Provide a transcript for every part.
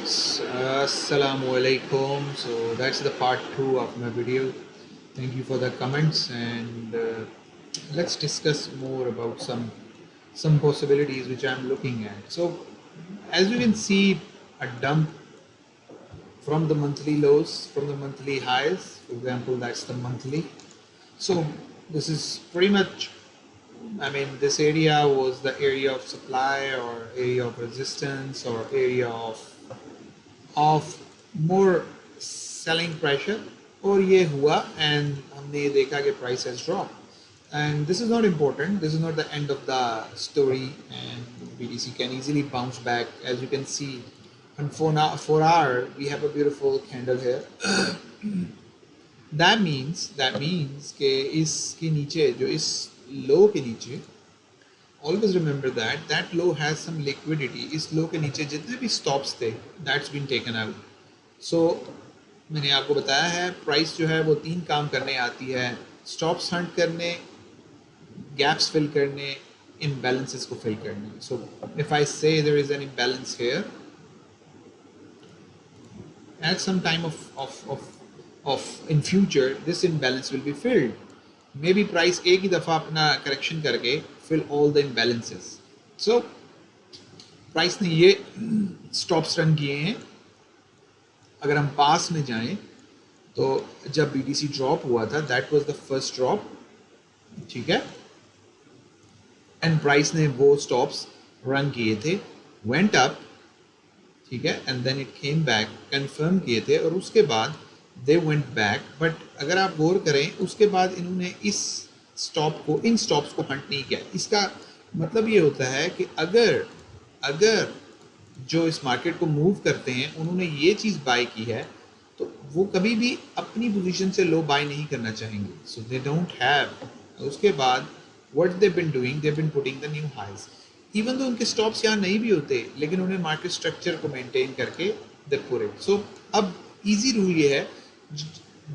Assalamu alaikum. So that's the part 2 of my video. Thank you for the comments, and let's discuss more about some possibilities which I'm looking at. So as you can see, a dump from the monthly lows, from the monthly highs. For example, that's the monthly. So this is pretty much, I mean, this area was the area of supply or area of resistance or area of more selling pressure, और ये हुआ and हमने ये देखा कि price has dropped. And this is not important, this is not the end of the story, and BTC can easily bounce back. As you can see on 4 hour we have a beautiful candle here. that means कि इसके नीचे जो इस low के नीचे, always remember that low has some liquidity. इस low के नीचे जितने भी stops थे, that's been taken out. So मैंने आपको बताया है प्राइस जो है वो 3 काम करने आती है: स्टॉप्स हंट करने, गैप्स फिल करने, imbalances को फिल करने. So if I say there is an imbalance here, at some time of in future this imbalance will be filled. Maybe price एक ही दफ़ा अपना correction करके fill all the imbalances. So price ने ये stops run किए हैं. अगर हम पास में जाएं तो जब BTC ड्रॉप हुआ था, that was the first drop, ठीक है, एंड प्राइस ने वो स्टॉप्स रन किए थे, वेंट अप, ठीक है, and then it came back, confirm किए थे, और उसके बाद दे वेंट बैक. बट अगर आप गौर करें, उसके बाद इन्होंने इस स्टॉप को, इन स्टॉप्स को हंट नहीं किया. इसका मतलब ये होता है कि अगर जो इस मार्केट को मूव करते हैं उन्होंने ये चीज़ बाय की है, तो वो कभी भी अपनी पोजीशन से लो बाय नहीं करना चाहेंगे. So they don't have. उसके बाद what they been doing, they been putting the new highs. Even तो उनके स्टॉप्स यहाँ नहीं भी होते, लेकिन उन्हें मार्केट स्ट्रक्चर को मेंटेन करके दे पुट इट. सो अब इजी रूल ये है,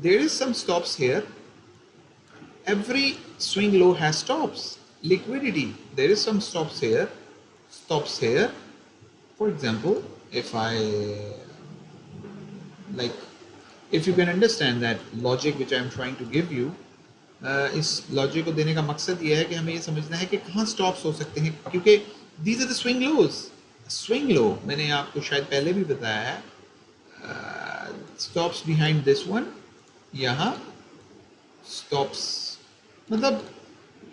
there is some stops here, every swing low has stops, liquidity, there is some stops here. For example, if you can understand that logic which I am trying to give you, इस logic को देने का मकसद ये है कि हमें ये समझना है कि कहाँ स्टॉप्स हो सकते हैं, क्योंकि these are the swing lows. swing low मैंने आपको शायद पहले भी बताया है, स्टॉप्स बिहाइंड दिस वन, यहाँ स्टॉप्स, मतलब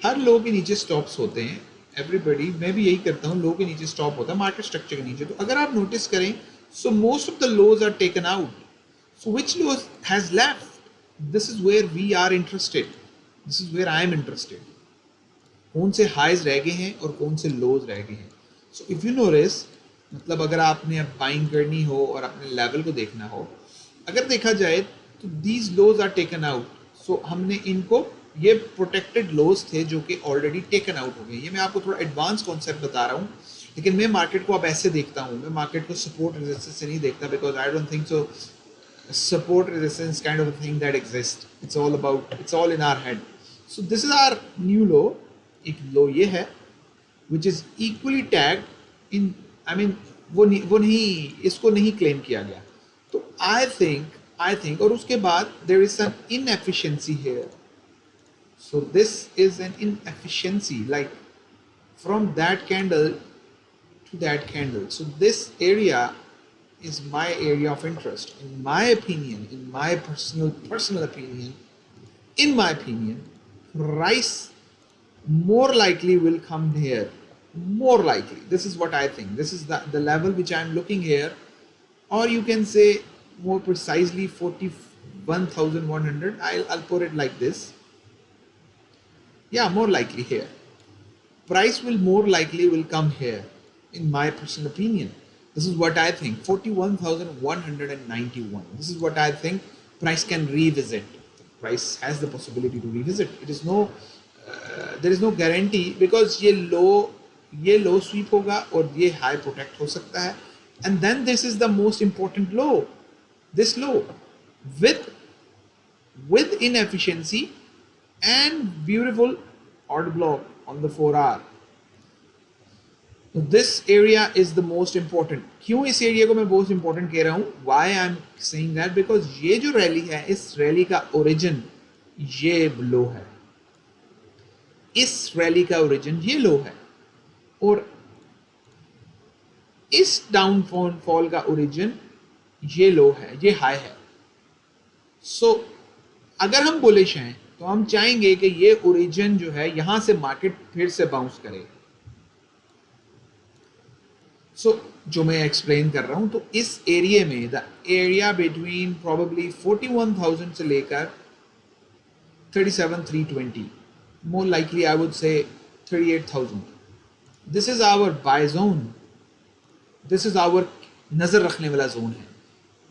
हर लो के नीचे स्टॉप्स होते हैं. एवरीबडी, मैं भी यही करता हूँ, लो के नीचे स्टॉप होता है मार्केट स्ट्रक्चर के नीचे. तो अगर आप नोटिस करें, so most of the lows are taken out. So which lows has left, this is where we are interested, this is where I am interested. कौन से हाइज रह गए हैं और कौन से लोज रह गए हैं. सो इफ यू नोटिस, मतलब अगर आपने अब बाइंग करनी हो और अपने लेवल को देखना हो, अगर देखा जाए तो these lows are taken out. So हमने इनको, ये प्रोटेक्टेड लॉस थे जो कि ऑलरेडी टेकन आउट हो गए. ये मैं आपको थोड़ा एडवांस कॉन्सेप्ट बता रहा हूँ, लेकिन मैं मार्केट को अब ऐसे देखता हूँ. मैं मार्केट को सपोर्ट रेजिस्टेंस से नहीं देखता, because I don't think so support resistance kind of thing that exist. It's all in our head. So this is our new low. एक लो ये है which is equally tagged in, I mean वो नहीं, इसको नहीं claim किया गया. तो आई थिंक और उसके बाद there is some inefficiency here. So this is an inefficiency, like from that candle to that candle. So this area is my area of interest. In my opinion, in my personal opinion, in my opinion, price more likely will come here. More likely. This is what I think. This is the level which I am looking here. Or you can say more precisely 41,100. I'll put it like this. Yeah, more likely here. Price will more likely will come here, in my personal opinion. This is what I think. 41,191. This is what I think price can revisit. Price has the possibility to revisit. It is no, there is no guarantee, because ये low sweep होगा और ये high protect हो सकता है. And then this is the most important low. This low with inefficiency and beautiful odd block on the 4 hour. तो this area is the most important. क्यों इस एरिया को मैं मोस्ट इंपॉर्टेंट कह रहा हूँ? Why I am saying that? Because ये जो रैली है, इस रैली का ओरिजिन ये लो है, इस रैली का ओरिजिन ये लो है, और इस डाउनफॉल का ओरिजिन ये लो है, ये हाई है. सो अगर हम बुलिश हैं तो हम चाहेंगे कि ये ओरिजिन जो है यहां से मार्केट फिर से बाउंस करे. जो मैं एक्सप्लेन कर रहा हूं, तो इस एरिया में द एरिया बिटवीन प्रोबेबली 41,000 से लेकर 37,320, more likely I would say 38,000, this is our buy zone, this is our नजर रखने वाला जोन है.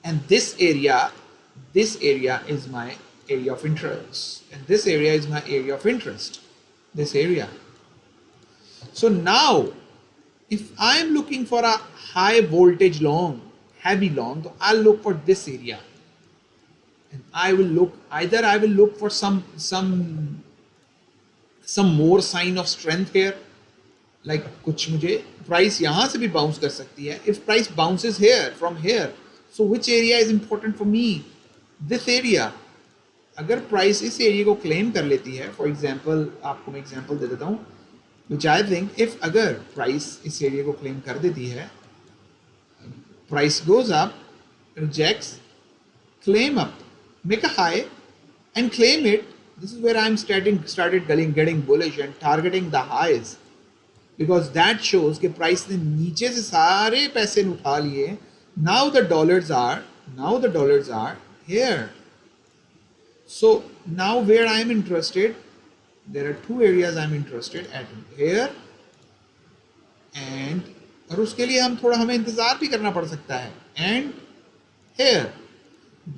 And this area is my area of interest, and this area is my area of interest, this area. So now if I am looking for a high voltage long, heavy long, so I'll look for this area, and I will look for some more sign of strength here, like कुछ मुझे price यहाँ से भी bounce कर सकती है. If price bounces here from here, so which area is important for me? This area. अगर price इस एरिया को क्लेम कर लेती है, फॉर एग्जाम्पल आपको मैं एग्जाम्पल दे देता हूँ, विच आई थिंक इफ अगर प्राइस इस एरिया को क्लेम कर देती है, price goes up, rejects, claim up, make a high and claim it, this is where I'm started getting bullish and targeting the highs, because that shows कि price ने नीचे से सारे पैसे उठा लिए. now the dollars are here. So now where I am interested, there are two areas I am interested at, here and, और उसके लिए हमें इंतजार भी करना पड़ सकता है, and here.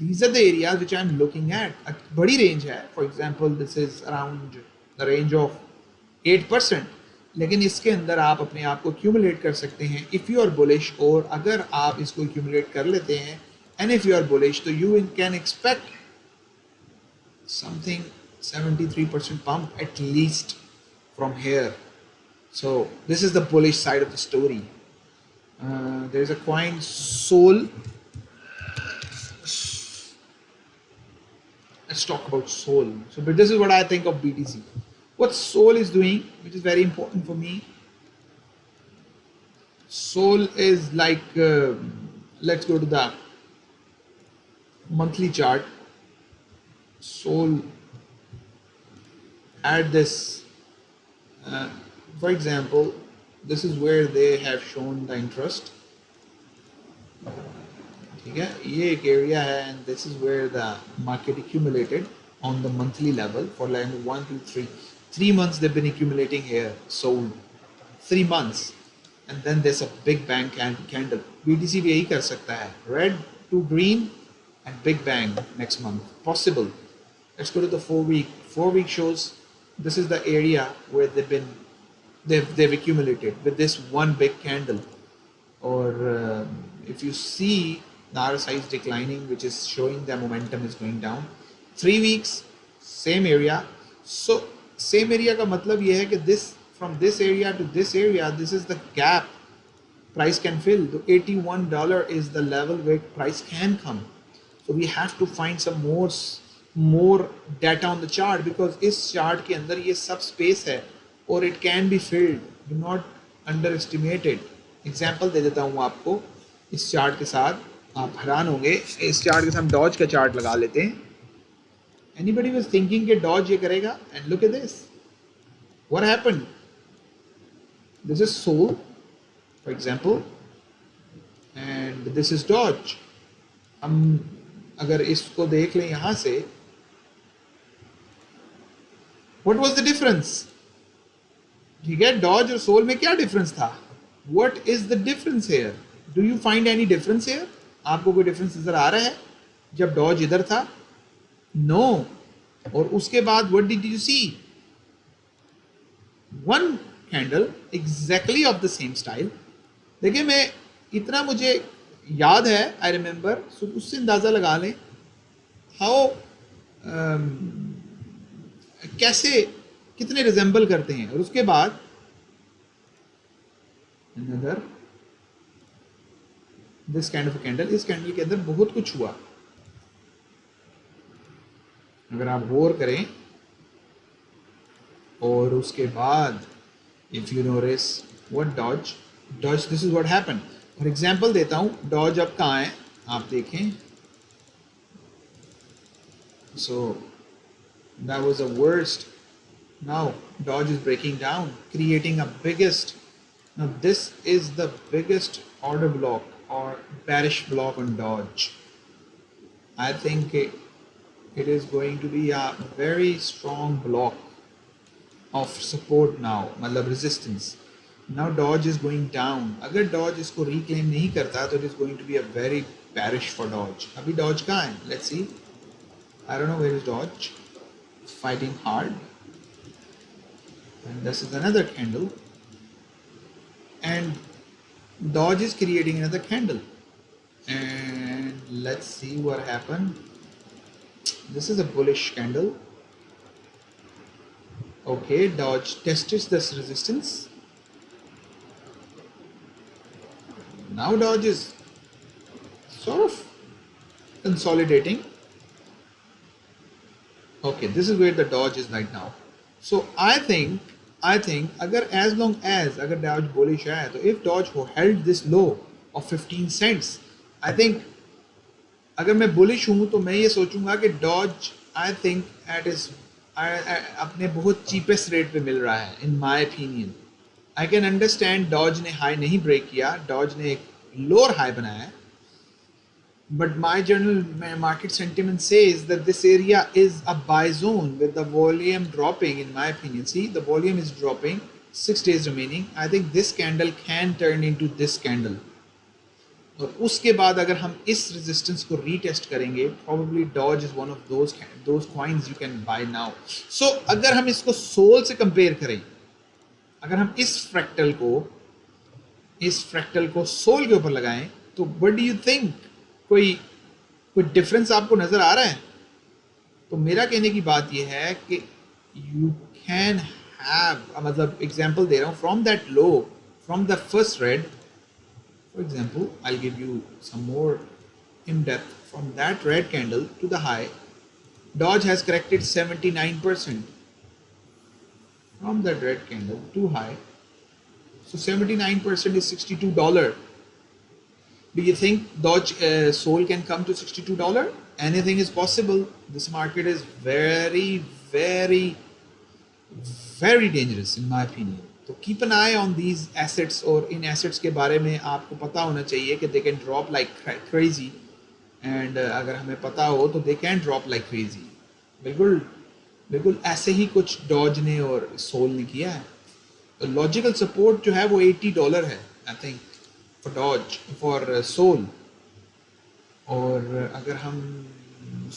These are the areas which I am looking at. a बड़ी range है, for example this is around the range of 8%, लेकिन इसके अंदर आप अपने आप को accumulate कर सकते हैं if you are bullish, और अगर आप इसको accumulate कर लेते हैं and if you are bullish, तो you can expect something 73% pump at least from here. So this is the bullish side of the story. There is a coin SOL. Let's talk about SOL. So but this is what I think of BTC. What SOL is doing, which is very important for me. SOL is like, let's go to the monthly chart. SOL at this, for example, this is where they have shown the interest. ठीक है, ये एक area है, and this is where the market accumulated on the monthly level for like 1 to 3 months. They've been accumulating here, sold 3 months, and then there's a big bang candle. BTC भी यही कर सकता है, red to green and big bang next month, possible. Let's go to the 4-week. 4-week shows this is the area where they've accumulated with this one big candle. Or if you see the RSI is declining, which is showing the momentum is going down. 3 weeks, same area. So same area का मतलब ये है कि this from this area to this area, this is the gap price can fill. So $81 is the level where price can come. So we have to find some more data on the chart, because इस chart के अंदर ये सब space है और it can be filled. Do not underestimate it. Example दे देता हूँ आपको इस chart के साथ, आप हैरान होंगे. इस chart के साथ हम डॉज का chart लगा लेते हैं. Anybody was thinking कि डॉज ये करेगा? And look at this. What happened? This is SOL, for example, and this is Dodge. हम अगर इसको देख लें यहाँ से, what was the difference? ठीक है, डॉज और सोल में क्या डिफरेंस था? What is the difference here? Do you find any difference here? आपको कोई डिफरेंस नजर आ रहा है जब डॉज इधर था? No. और उसके बाद what did you see? One candle exactly of the same style. देखिए, मैं इतना मुझे याद है, I remember, so उससे अंदाजा लगा लें how कैसे कितने रिजेंबल करते हैं. और उसके बाद another this kind of a candle. इस कैंडल के अंदर बहुत कुछ हुआ, अगर आप गौर करें। और उसके बाद if you notice what Dodge this is what happen. For example देता हूँ, डॉज अब कहाँ है आप देखें। So that was the worst. Now Dodge is breaking down, creating a biggest, now this is the biggest order block or bearish block on Dodge. I think it is going to be a very strong block of support now, मतलब resistance. Now Dodge is going down. अगर Dodge इसको reclaim नहीं करता तो it is going to be a very bearish for Dodge. अभी Dodge कहाँ है? Let's see. I don't know where is Dodge. It's fighting hard. And this is another candle. And Dodge is creating another candle. And let's see what happened. This is a bullish candle. Okay, Dodge tested this resistance. Now Dodge is sort of consolidating. Okay, this is where the Dodge is right now. So I think अगर as long as अगर Dodge bullish है तो if Dodge held this low of 15 cents, I think अगर मैं bullish हूँ तो मैं ये सोचूंगा कि Dodge I think at is अपने बहुत cheapest rate पे मिल रहा है in my opinion. I can understand Dodge ने high नहीं break किया, Dodge ने एक lower high बनाया है, but my general market sentiment says that this area is a buy zone with the volume dropping in my opinion. See, the volume is dropping, 6 days remaining. I think this candle can turn into this candle. और उसके बाद अगर हम इस resistance को retest करेंगे, probably Dodge is one of those coins you can buy now. So अगर हम इसको सोल से compare करें, अगर हम इस फ्रैक्टल को सोल के ऊपर लगाएं तो what do you think? कोई डिफरेंस आपको नजर आ रहा है? तो मेरा कहने की बात यह है कि यू कैन हैव, मतलब एग्जांपल दे रहा हूँ, from that low, from the first red, for example I give you some more in depth, from that red candle to the high, Dodge has corrected 79% from that red candle to high. So 79% is $62. Do you think Dodge Soul can come to $62? Anything is possible. This market is very, very, very dangerous in my opinion. So keep an eye on these assets, और इन assets के बारे में आपको पता होना चाहिए कि they can drop like crazy. And अगर हमें पता हो तो they can drop like crazy. बिल्कुल ऐसे ही कुछ Dodge ने और Soul ने किया है. तो लॉजिकल सपोर्ट जो है वो $80 है I think for Doge, for SOL. और अगर हम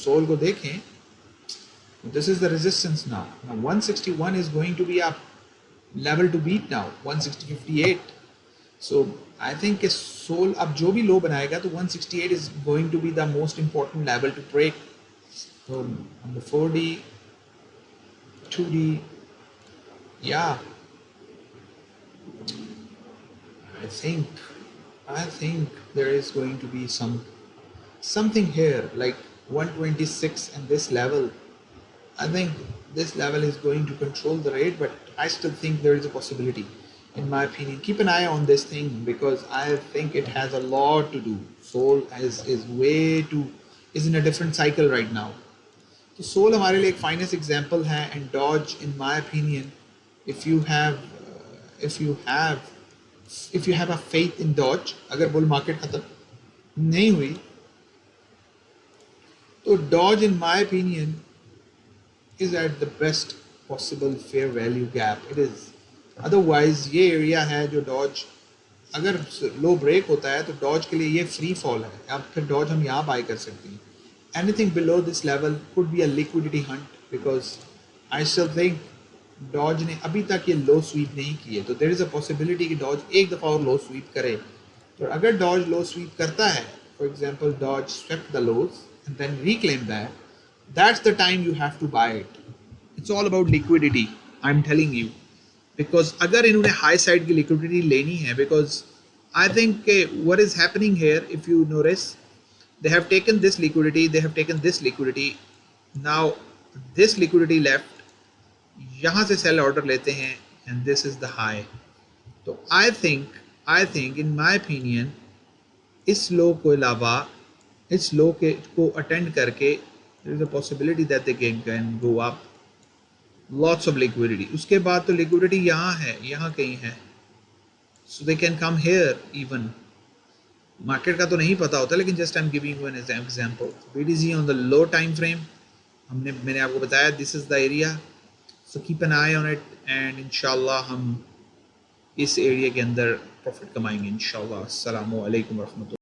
सोल को देखें, this is the resistance now. 161 is going to be a level to beat now, 160.58. So I think कि सोल अब जो भी लो बनाएगा तो 168 is going to be the most important level to break. तो on the 4D 2D, yeah, I think there is going to be something here like 126 and this level. I think this level is going to control the rate, but I still think there is a possibility in my opinion. Keep an eye on this thing because I think it has a lot to do. Soul is in a different cycle right now. So Soul हमारे लिए एक finest example है, and Dodge in my opinion, if you have a faith in Dodge, अगर bull market खत्म नहीं हुई तो Dodge in my opinion is at the best possible fair value gap. It is. Otherwise ये area है जो Dodge अगर लो break होता है तो Dodge के लिए ये फ्री फॉल है. अब फिर Dodge हम यहाँ बाय कर सकते हैं. Anything below this level could be a liquidity hunt because I still think Dodge ने अभी तक ये लो स्वीप नहीं किए. तो there is a possibility कि Dodge एक दफ़ा और लो स्वीप करे. तो अगर Dodge लो स्वीप करता है, for example Dodge swept the lows and then reclaim that, that's the time you have to buy it. It's all about liquidity, I'm telling you. Because अगर इन्होंने हाई साइड की liquidity लेनी है, because I think what is happening here, if you notice, they have taken this liquidity, they have taken this liquidity, now this liquidity left, यहाँ से cell order लेते हैं and this is the high. तो I think in my opinion इस लो को अलावा इस लो के को अटेंड करके there is a possibility that they can go up, lots of liquidity. उसके बाद तो liquidity यहाँ है, यहाँ कहीं है, so they can come here even. Market का तो नहीं पता होता, लेकिन just I am giving you an example. BTC on the low time frame, मैंने आपको बताया this is the area, so keep an I on it and इंशाल्लाह हम इस एरिया के अंदर प्रॉफिट कमाएंगे इंशाल्लाह. अस्सलामु अलैकुम व रहमतुल्लाह.